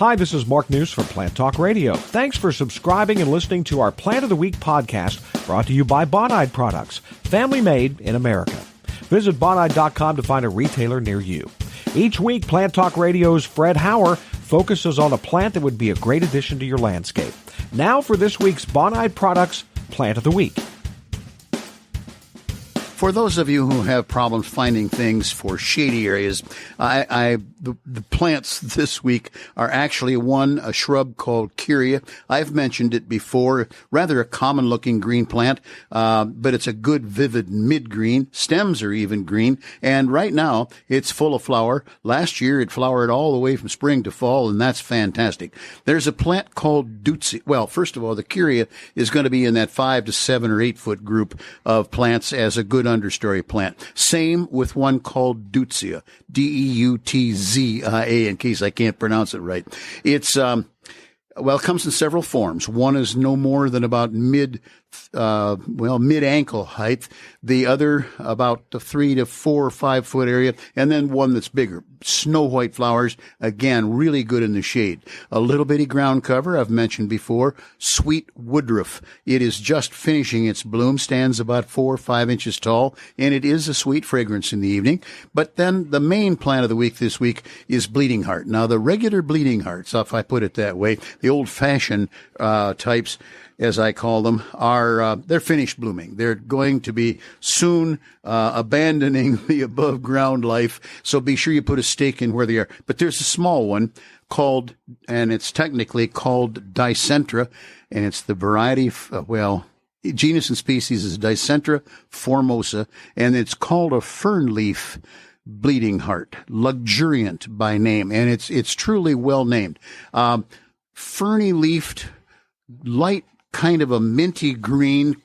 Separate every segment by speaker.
Speaker 1: Hi, this is Mark News from Plant Talk Radio. Thanks for subscribing and listening to our Plant of the Week podcast, brought to you by Bonide Products, family made in America. Visit Bonide.com to find a retailer near you. Each week, Plant Talk Radio's Fred Hauer focuses on a plant that would be a great addition to your landscape. Now for this week's Bonide Products Plant of the Week.
Speaker 2: For those of you who have problems finding things for shady areas, the plants this week are actually a shrub called Kyria. I've mentioned it before, rather a common-looking green plant, but it's a good, vivid mid-green. Stems are even green, and right now it's full of flower. Last year it flowered all the way from spring to fall, and that's fantastic. There's a plant called Deutzia. Well, first of all, the Kyria is going to be in that 5 to 7 or 8 foot group of plants as a good understory plant. Same with one called Deutzia, Deutzia, in case I can't pronounce it right. It's, it comes in several forms. One is no more than about mid-ankle height. The other about the 3 to 4 or 5 foot area, and then one that's bigger. Snow white flowers, again, really good in the shade. A little bitty ground cover, I've mentioned before. Sweet woodruff. It is just finishing its bloom, stands about 4 or 5 inches tall, and it is a sweet fragrance in the evening. But then the main plant of the week this week is bleeding heart. Now, the regular bleeding hearts, if I put it that way, the old-fashioned types, as I call them, are they're finished blooming. They're going to be soon abandoning the above ground life. So be sure you put a stake in where they are. But there's a small one called, and it's technically called Dicentra, and it's the variety, genus and species is Dicentra formosa, and it's called a fern leaf bleeding heart, luxuriant by name, and it's truly well named. Ferny leafed, light, kind of a minty green,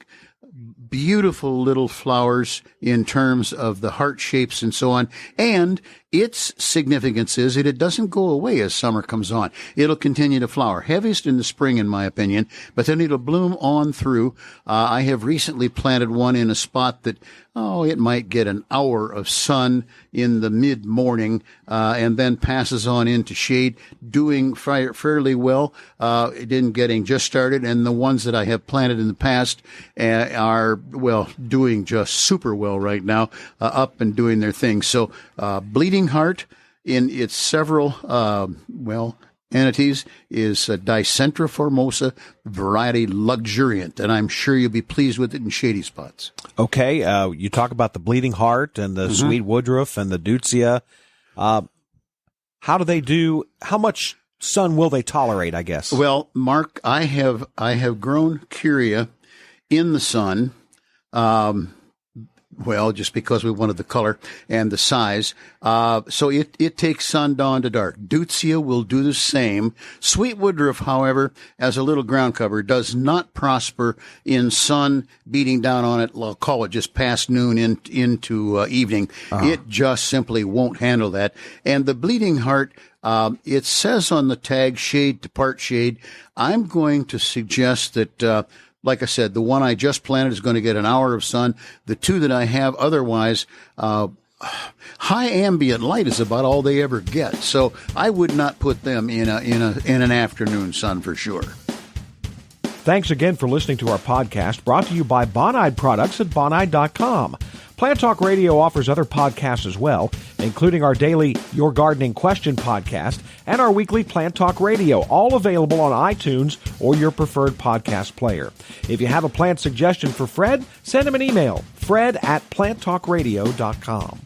Speaker 2: beautiful little flowers in terms of the heart shapes and so on. And its significance is that it doesn't go away as summer comes on. It'll continue to flower, heaviest in the spring, in my opinion, but then it'll bloom on through. I have recently planted one in a spot that, it might get an hour of sun in the mid-morning, and then passes on into shade, doing fairly well. It didn't getting just started, and the ones that I have planted in the past are, doing just super well right now, up and doing their thing. So, bleeding heart in its several, entities is Dicentra formosa, variety luxuriant, and I'm sure you'll be pleased with it in shady spots.
Speaker 1: Okay, you talk about the bleeding heart and the sweet woodruff and the Deutzia. How do they do? How much sun will they tolerate, I guess? Well,
Speaker 2: Mark, I have grown Kyria in the sun. Just because we wanted the color and the size. So it takes sun, dawn to dark. Deutzia will do the same. Sweet woodruff, however, as a little ground cover, does not prosper in sun beating down on it. I'll call it just past noon into evening. It just simply won't handle that. And the bleeding heart, it says on the tag shade to part shade. I'm going to suggest that, like I said, the one I just planted is going to get an hour of sun. The two that I have otherwise, high ambient light is about all they ever get. So I would not put them in an afternoon sun for sure.
Speaker 1: Thanks again for listening to our podcast, brought to you by Bonide Products at Bonide.com. Plant Talk Radio offers other podcasts as well, including our daily Your Gardening Question podcast and our weekly Plant Talk Radio, all available on iTunes or your preferred podcast player. If you have a plant suggestion for Fred, send him an email, fred@planttalkradio.com.